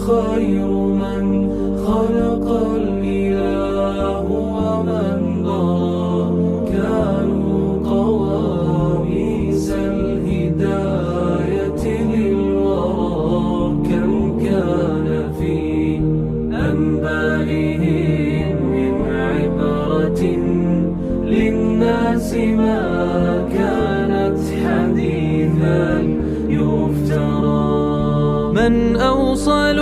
خير من خلق الإله ومن ضرى كانوا قواميس الهداية للورى كم كان في أنبائهم من عبرة للناس ما كانت حديثا يفترى من أوصل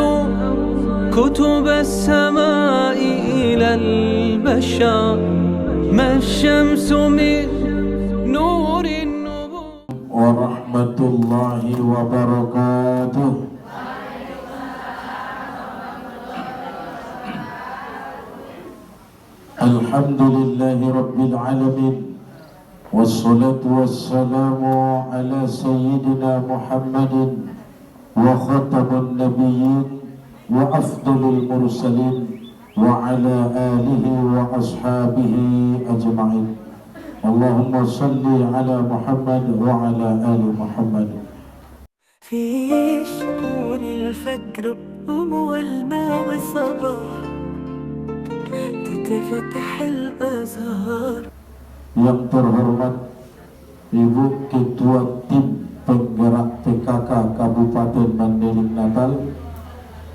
كتب السماء إلى البشر ما الشمس من نور النبوة ورحمة الله وبركاته. الحمد لله رب العالمين والصلاة والسلام على سيدنا محمد وخاتم النبيين وأفضل المرسلين وعلى آله وأصحابه أجمعين. اللهم صل على محمد وعلى آل محمد. في شهور الفجر والماء والصباح تتفتح الأزهار. Yang terhormat Ibu Ketua Tim Penggerak PKK Kabupaten Mandailing Natal,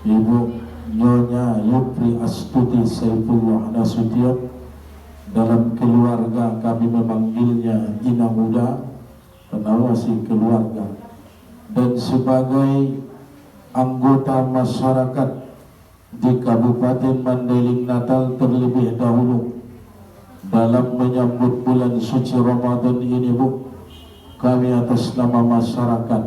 Ibu Nyonya Yupri Astuti Saifullah Nasution. Dalam keluarga kami memanggilnya Ina Muda karena masih keluarga, dan sebagai anggota masyarakat di Kabupaten Mandailing Natal terlebih dahulu dalam menyambut bulan suci Ramadan ini, Bu, kami atas nama masyarakat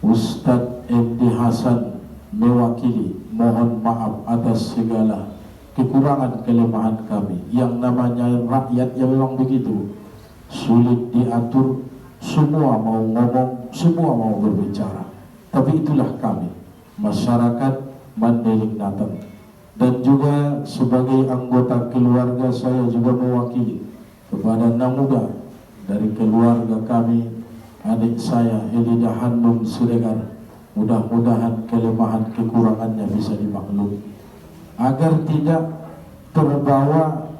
Ustadz MD Hasan mewakili mohon maaf atas segala kekurangan kelemahan kami. Yang namanya rakyat yang memang begitu sulit diatur, semua mau ngomong, semua mau berbicara, tapi itulah kami masyarakat Mandailing Natal. Dan juga sebagai anggota keluarga saya juga mewakili kepada Namuga dari keluarga kami, adik saya Elida Hanum Siregar, mudah-mudahan kelemahan kekurangannya bisa dimaklumi agar tidak terbawa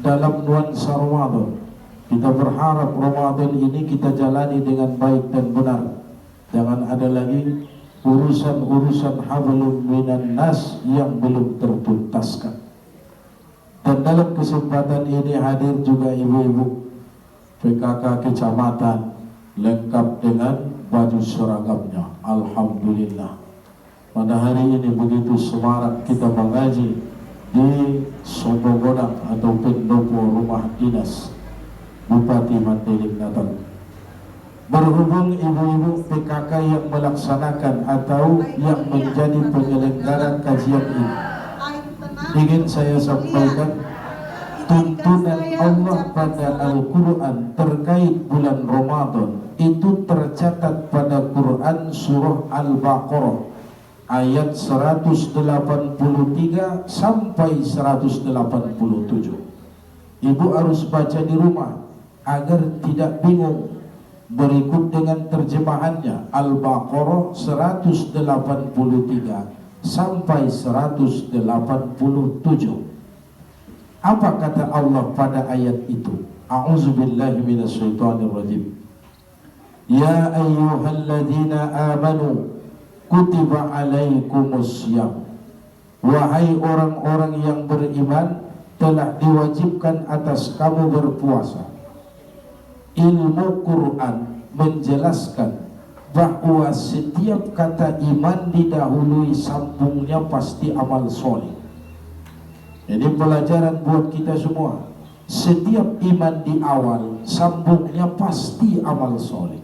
dalam nuansa Ramadan. Kita berharap Ramadan ini kita jalani dengan baik dan benar, jangan ada lagi urusan-urusan hablum minan nas yang belum tertuntaskan. Dan dalam kesempatan ini hadir juga ibu-ibu PKK kecamatan lengkap dengan baju seragamnya. Alhamdulillah, pada hari ini begitu semarak kita mengaji di Sobogodang atau pendopo rumah dinas Bupati Mandailing Natal. Berhubung ibu-ibu PKK yang melaksanakan atau yang menjadi penyelenggara kajian ini, ingin saya sampaikan tuntunan Allah pada Al-Quran terkait bulan Ramadan itu tercatat pada Quran surah Al-Baqarah ayat 183 sampai 187. Ibu harus baca di rumah agar tidak bingung. Berikut dengan terjemahannya, Al-Baqarah 183 sampai 187. Apa kata Allah pada ayat itu? A'udzubillahi minasyaitonirrajim. Ya ayyuhalladzina amanu kutiba alaikumussyam. Wahai orang-orang yang beriman, telah diwajibkan atas kamu berpuasa. Ilmu Quran menjelaskan bahwa setiap kata iman didahului sambungnya pasti amal soleh. Jadi pelajaran buat kita semua, setiap iman di awal sambungnya pasti amal soleh.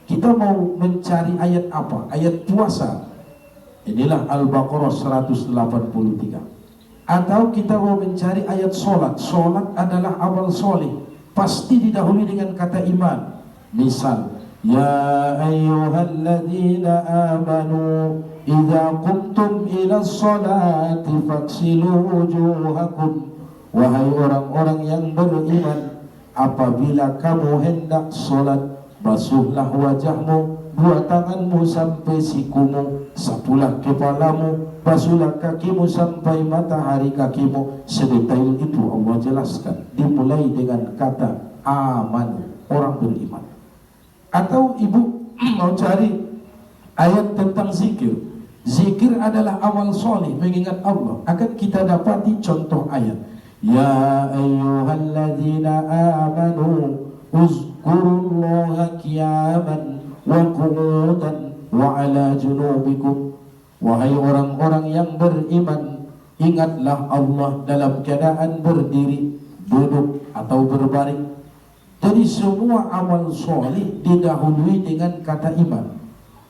Kita mau mencari ayat apa? Ayat puasa. Inilah Al-Baqarah 183. Atau kita mau mencari ayat solat. Solat adalah amal soleh, pasti didahului dengan kata iman. Misal, ya ayyuhalladzina amanu idza qumtum ila sholati faghsilu wujuhakum. Wahai orang-orang yang beriman, apabila kamu hendak solat, basuhlah wajahmu dua tanganmu sampai sikumu, sapulah kepalamu, basuhlah kakimu sampai matahari kakimu. Sedetail itu Allah jelaskan, dimulai dengan kata aman, orang beriman. Atau ibu mau cari ayat tentang zikir. Zikir adalah amal soleh, mengingat Allah. Akan kita dapati contoh ayat, ya ayyuhalladzina amanu uzkurullaha qiyaman wa qu'udan wa ala junubikum. Wahai orang-orang yang beriman, ingatlah Allah dalam keadaan berdiri, duduk atau berbaring. Jadi semua amal soleh didahului dengan kata iman.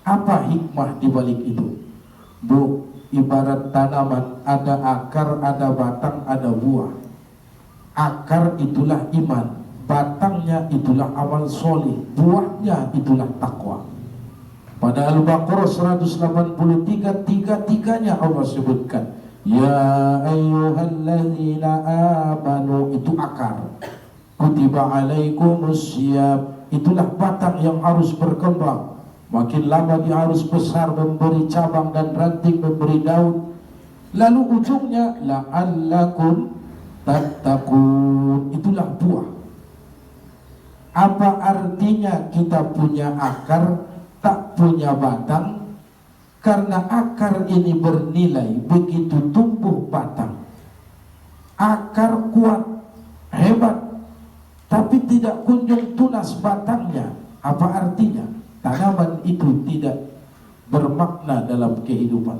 Apa hikmah di balik itu? Bu, ibarat tanaman, ada akar, ada batang, ada buah. Akar itulah iman, batangnya itulah amal soleh, buahnya itulah takwa. Pada Al-Baqarah 183, tiga-tiganya Allah sebutkan, ya ayyuhalladzina amanu, itu akar. Kutiba alaikumussyam, itulah batang yang harus berkembang. Makin lama dia harus besar, memberi cabang dan ranting, memberi daun. Lalu ujungnya la'allakum tattaqun, itulah buah. Apa artinya kita punya akar, tak punya batang? Karena akar ini bernilai, begitu tumbuh batang. Akar kuat, hebat, tapi tidak kunjung tunas batangnya. Apa artinya? Tanaman itu tidak bermakna dalam kehidupan.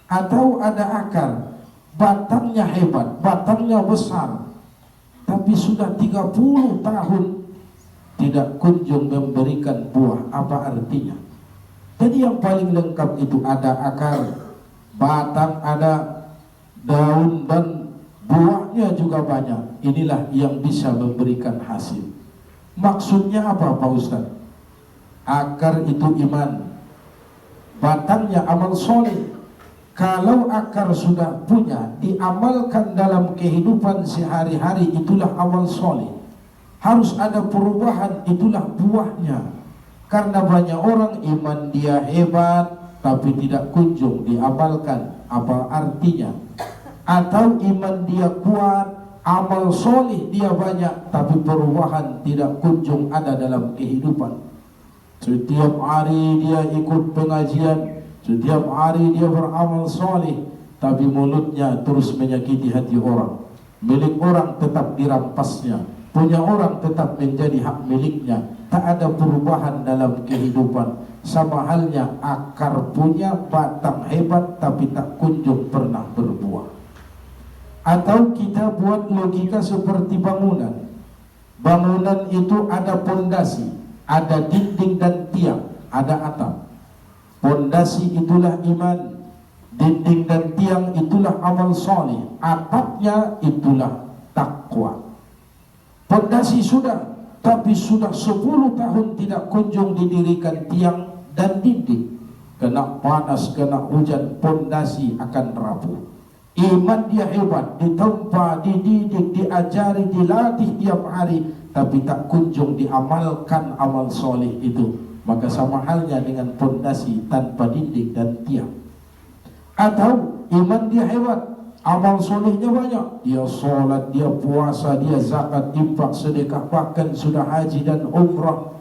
Atau ada akar, batangnya hebat, batangnya besar, tapi sudah 30 tahun tidak kunjung memberikan buah. Apa artinya? Jadi yang paling lengkap itu ada akar, batang, ada daun, dan buahnya juga banyak. Inilah yang bisa memberikan hasil. Maksudnya apa Pak Ustaz? Akar itu iman, batangnya amal soleh. Kalau akar sudah punya, diamalkan dalam kehidupan sehari-hari, itulah amal soleh. Harus ada perubahan, itulah buahnya. Karena banyak orang iman dia hebat, tapi tidak kunjung diamalkan. Apa artinya? Atau iman dia kuat, amal soleh dia banyak, tapi perubahan tidak kunjung ada dalam kehidupan. Setiap hari dia ikut pengajian, setiap hari dia beramal soleh, tapi mulutnya terus menyakiti hati orang. Milik orang tetap dirampasnya, punya orang tetap menjadi hak miliknya. Tak ada perubahan dalam kehidupan. Sama halnya akar punya, batang hebat, tapi tak kunjung pernah berbuah. Atau kita buat logika seperti bangunan. Bangunan itu ada pondasi, ada dinding dan tiang, ada atap. Pondasi itulah iman, dinding dan tiang itulah amal soleh, atapnya itulah takwa. Pondasi sudah, tapi sudah 10 tahun tidak kunjung didirikan tiang dan dinding. Kena panas, kena hujan, pondasi akan rapuh. Iman dia hebat, ditempa, dididik, diajari, dilatih tiap hari, tapi tak kunjung diamalkan amal soleh itu. Maka sama halnya dengan pondasi tanpa dinding dan tiang. Atau iman dia hebat, amal solehnya banyak, dia sholat, dia puasa, dia zakat, infak, sedekah, bahkan sudah haji dan umrah.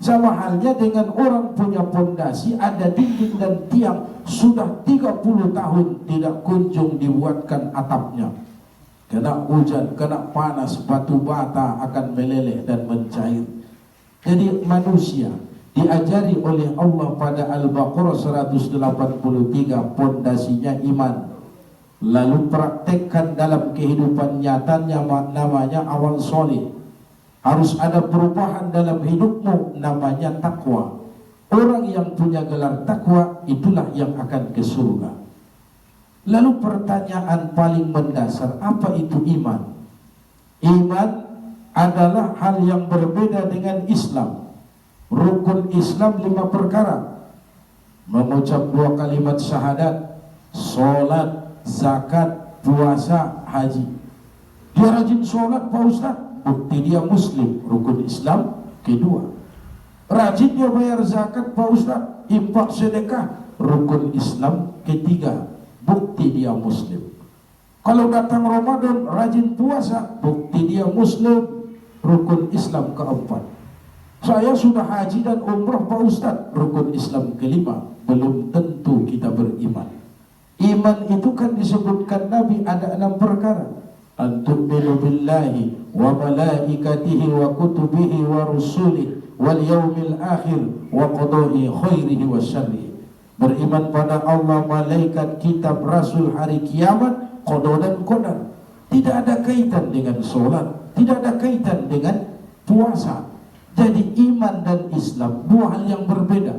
Sama halnya dengan orang punya pondasi, ada dinding dan tiang, sudah 30 tahun tidak kunjung dibuatkan atapnya. Kena hujan, kena panas, batu bata akan meleleh dan mencair. Jadi manusia diajari oleh Allah pada Al-Baqarah 183, pondasinya iman. Lalu praktekkan dalam kehidupan nyatanya, namanya amal soleh. Harus ada perubahan dalam hidupmu, namanya takwa. Orang yang punya gelar takwa, itulah yang akan ke surga. Lalu pertanyaan paling mendasar, apa itu iman? Iman adalah hal yang berbeda dengan Islam. Rukun Islam 5 perkara. Mengucap 2 kalimat syahadat, sholat, zakat, puasa, haji. Dia rajin sholat Pak Ustaz, bukti dia muslim, rukun Islam kedua. Rajin dia bayar zakat Pak Ustaz, infak sedekah, rukun Islam ketiga, bukti dia muslim. Kalau datang Ramadan rajin puasa, bukti dia muslim, rukun Islam keempat. Saya sudah haji dan umrah Pak Ustaz, rukun Islam kelima, belum tentu kita beriman. Iman itu kan disebutkan Nabi ada 6 perkara. Antu'minu billahi wa malaikatihi wa kutubihi wa rusulihi wal yaumil akhir wa qada'i khairihi wa syarrihi. Beriman pada Allah, malaikat, kitab, rasul, hari kiamat, qada dan qadar. Tidak ada kaitan dengan sholat, tidak ada kaitan dengan puasa. Jadi iman dan Islam dua hal yang berbeda.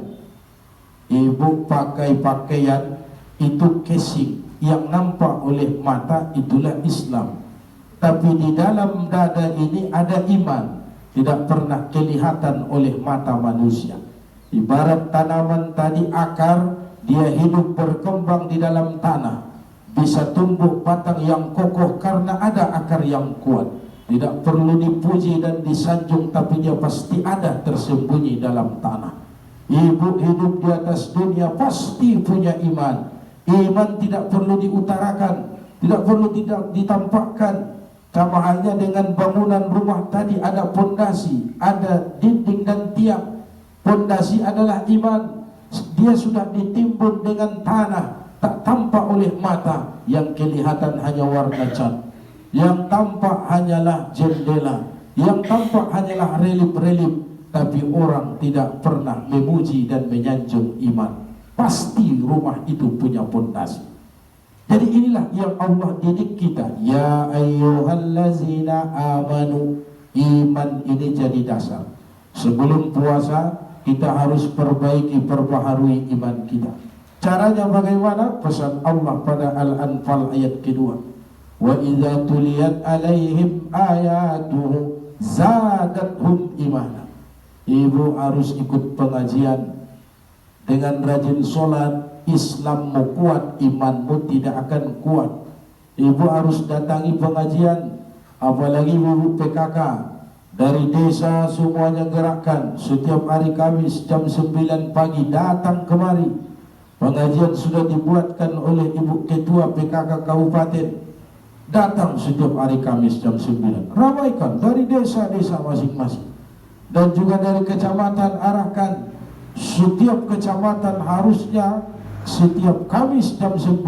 Ibu pakai pakaian itu casing, yang nampak oleh mata itulah Islam. Tapi di dalam dada ini ada iman, tidak pernah kelihatan oleh mata manusia. Ibarat tanaman tadi akar, dia hidup berkembang di dalam tanah, bisa tumbuh batang yang kokoh karena ada akar yang kuat. Tidak perlu dipuji dan disanjung, tapi dia pasti ada tersembunyi dalam tanah. Ibu hidup di atas dunia pasti punya iman. Iman tidak perlu diutarakan, tidak perlu ditampakkan. Sama halnya dengan bangunan rumah tadi, ada pondasi, ada dinding dan tiang. Pondasi adalah iman. Dia sudah ditimbun dengan tanah, tak tampak oleh mata, yang kelihatan hanya warna cat, yang tampak hanyalah jendela, yang tampak hanyalah relip-relip. Tapi orang tidak pernah memuji dan menyanjung iman. Pasti rumah itu punya pondasi. Jadi inilah yang Allah didik kita. Ya ayyuhallazina amanu. Iman ini jadi dasar. Sebelum puasa kita harus perbaharui iman kita. Caranya bagaimana? Pesan Allah pada Al-Anfal ayat kedua. Wa idza tuliyat alaihim ayatuhu zadathum imana. Ibu harus ikut pengajian. Dengan rajin sholat, Islammu kuat, imanmu tidak akan kuat. Ibu harus datangi pengajian. Apalagi ibu PKK, dari desa semuanya gerakkan. Setiap hari Kamis jam 9 pagi datang kemari. Pengajian sudah dibuatkan oleh ibu ketua PKK kabupaten. Datang setiap hari Kamis jam 9. Ramaikan dari desa-desa masing-masing. Dan juga dari kecamatan arahkan. Setiap kecamatan harusnya setiap Kamis jam 9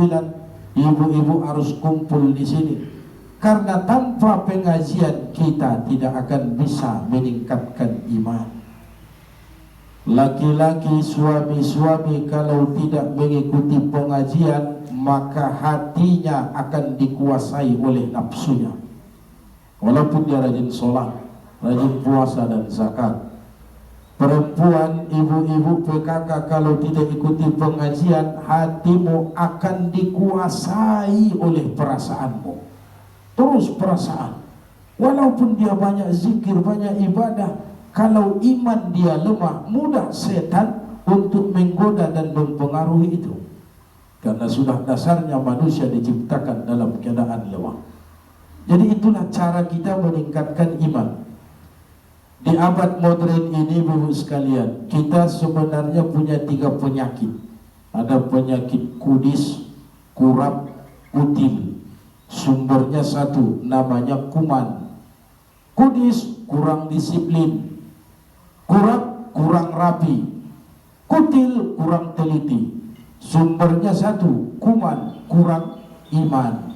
ibu-ibu harus kumpul di sini. Karena tanpa pengajian kita tidak akan bisa meningkatkan iman. Laki-laki, suami-suami kalau tidak mengikuti pengajian, maka hatinya akan dikuasai oleh nafsunya. Walaupun dia rajin sholat, rajin puasa dan zakat. Perempuan, ibu-ibu PKK kalau tidak ikuti pengajian, hatimu akan dikuasai oleh perasaanmu. Terus perasaan. Walaupun dia banyak zikir, banyak ibadah, kalau iman dia lemah, mudah setan untuk menggoda dan mempengaruhi itu. Karena sudah dasarnya manusia diciptakan dalam keadaan lemah. Jadi itulah cara kita meningkatkan iman. Di abad modern ini, Bapak sekalian, kita sebenarnya punya 3 penyakit. Ada penyakit kudis, kurap, kutil. Sumbernya satu, namanya kuman. Kudis, kurang disiplin. Kurap, kurang rapi. Kutil, kurang teliti. Sumbernya satu, kuman, kurang iman.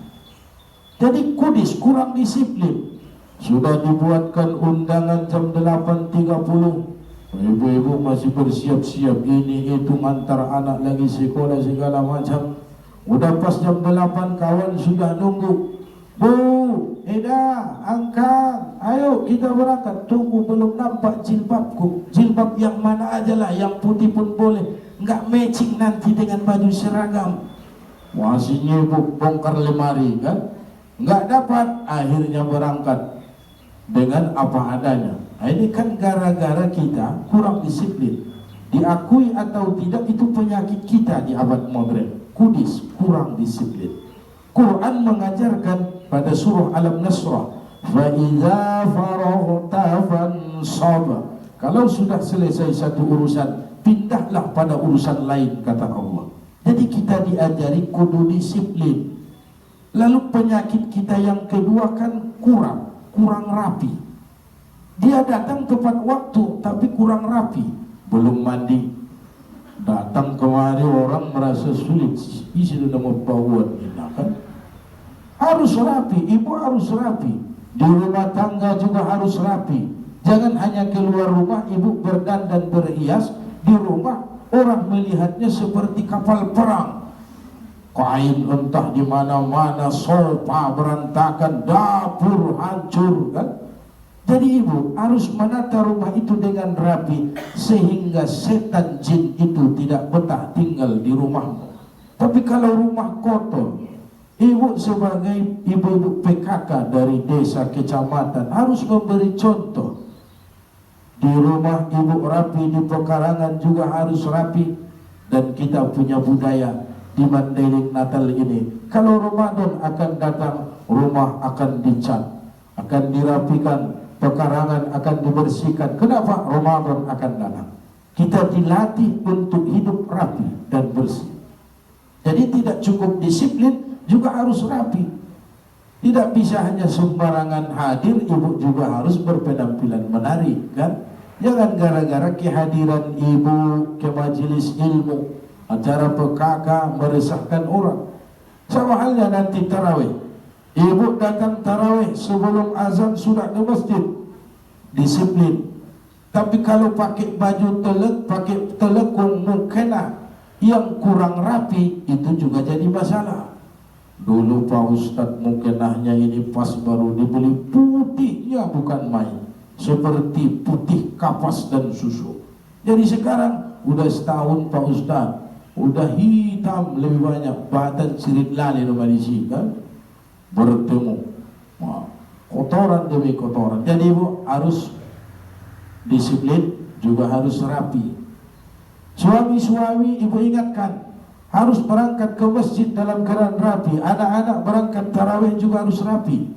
Jadi kudis, kurang disiplin. Sudah dibuatkan undangan jam 8.30. Ibu-ibu masih bersiap-siap, ini itu antar anak lagi sekolah segala macam. Udah pas jam 8 kawan sudah nunggu. Bu, Eda, angkat, ayo kita berangkat. Tunggu, belum nampak jilbabku. Jilbab yang mana aja lah, yang putih pun boleh. Enggak matching nanti dengan baju seragam. Masih nyibuk bongkar lemari kan. Enggak dapat, akhirnya berangkat dengan apa adanya. Nah, ini kan gara-gara kita kurang disiplin. Diakui atau tidak, itu penyakit kita di abad modern. Kudis, kurang disiplin. Quran mengajarkan pada surah Al-Nasrah, fa idza faraghta fansab Kalau sudah selesai satu urusan, pindahlah pada urusan lain, kata Allah. Jadi kita diajari kudu disiplin. Lalu penyakit kita yang kedua kan kurang rapi. Dia datang tepat waktu tapi kurang rapi. Belum mandi, datang kemari orang merasa sulit. Isi sudah mau bauan kan? Harus rapi, ibu harus rapi. Di rumah tangga juga harus rapi. Jangan hanya keluar rumah ibu berdandan berhias, di rumah orang melihatnya seperti kapal perang. Kain entah di mana-mana, sofa berantakan, dapur hancur kan? Jadi ibu harus menata rumah itu dengan rapi sehingga setan jin itu tidak betah tinggal di rumahmu. Tapi kalau rumah kotor, ibu sebagai ibu-ibu PKK dari desa kecamatan harus memberi contoh. Di rumah ibu rapi, di pekarangan juga harus rapi. Dan kita punya budaya di Mandailing Natal ini, kalau Ramadan akan datang, rumah akan dicat, akan dirapikan, pekarangan akan dibersihkan. Kenapa? Ramadan akan datang. Kita dilatih untuk hidup rapi dan bersih. Jadi tidak cukup disiplin, juga harus rapi. Tidak bisa hanya sembarangan hadir, ibu juga harus berpenampilan menarik kan? Jangan gara-gara kehadiran ibu ke majelis ilmu, acara PKK meresahkan orang. Sama halnya nanti tarawih. Ibu datang tarawih sebelum azan sudah di masjid, disiplin. Tapi kalau pakai baju pakai telekung mukena yang kurang rapi, itu juga jadi masalah. Dulu Pak Ustadz mukenahnya ini pas baru dibeli, putihnya bukan main, seperti putih kapas dan susu. Jadi sekarang udah setahun Pak Ustadz, udah hitam lebih banyak, badan sirit lali di kan? Bertemu kotoran demi kotoran. Jadi ibu harus disiplin, juga harus rapi. Suami-suami ibu ingatkan harus berangkat ke masjid dalam keadaan rapi. Anak-anak berangkat tarawih juga harus rapi.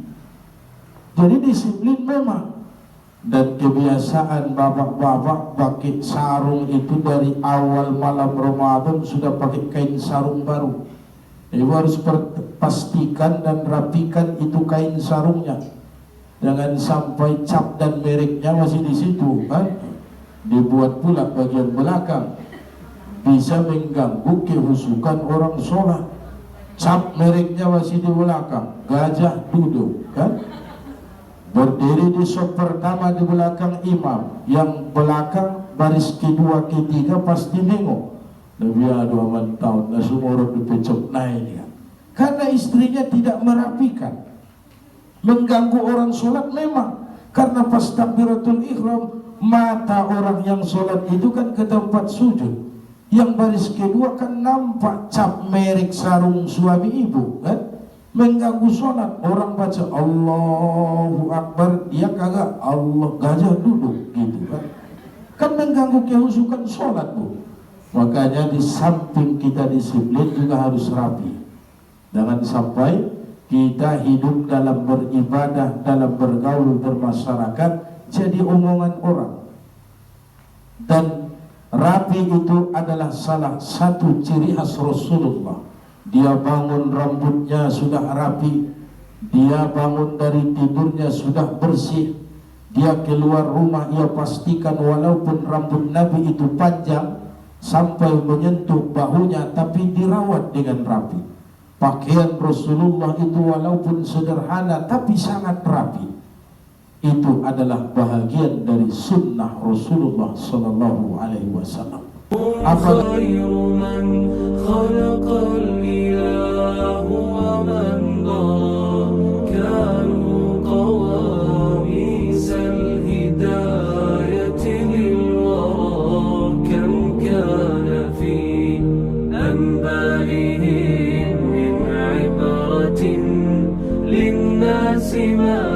Jadi disiplin memang. Dan kebiasaan bapak-bapak pakai sarung itu dari awal malam Ramadan sudah pakai kain sarung baru. Ibu harus pastikan dan rapikan itu kain sarungnya. Jangan sampai cap dan mereknya masih di situ kan? Dibuat pula bagian belakang, bisa mengganggu kehusukan orang sholat. Cap mereknya masih di belakang, gajah duduk kan? Berdiri di sop pertama di belakang imam, yang belakang baris kedua ketiga pasti nengok. Nabi aduh aman tahun, nah semua orang dipecok naik kan? Karena istrinya tidak merapikan, mengganggu orang sholat memang. Karena pas takbiratul ihram, mata orang yang sholat itu kan ke tempat sujud. Yang baris kedua kan nampak cap merek sarung suami ibu kan? Mengganggu sholat. Orang baca Allahu Akbar, dia kagak Allah, gajah duduk gitu kan? Kan mengganggu kehusukan sholat bu. Makanya di samping kita disiplin juga harus rapi. Jangan sampai kita hidup dalam beribadah, dalam bergaul bermasyarakat jadi omongan orang. Dan rapi itu adalah salah satu ciri khas Rasulullah. Dia bangun rambutnya sudah rapi, dia bangun dari tidurnya sudah bersih, dia keluar rumah ia pastikan walaupun rambut Nabi itu panjang sampai menyentuh bahunya tapi dirawat dengan rapi. Pakaian Rasulullah itu walaupun sederhana tapi sangat rapi. Itu adalah bahagian dari sunnah Rasulullah sallallahu alaihi wasallam. خير من خلق الإله ومن ضرى كانوا قواميس الهداية للورى كم كان في أنبائهم من عبرة للناس ما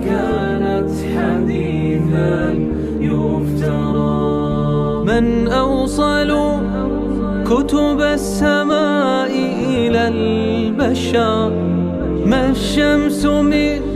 كانت حديثا يفترى من أوصل كتب السماء إلى البشر ما الشمس من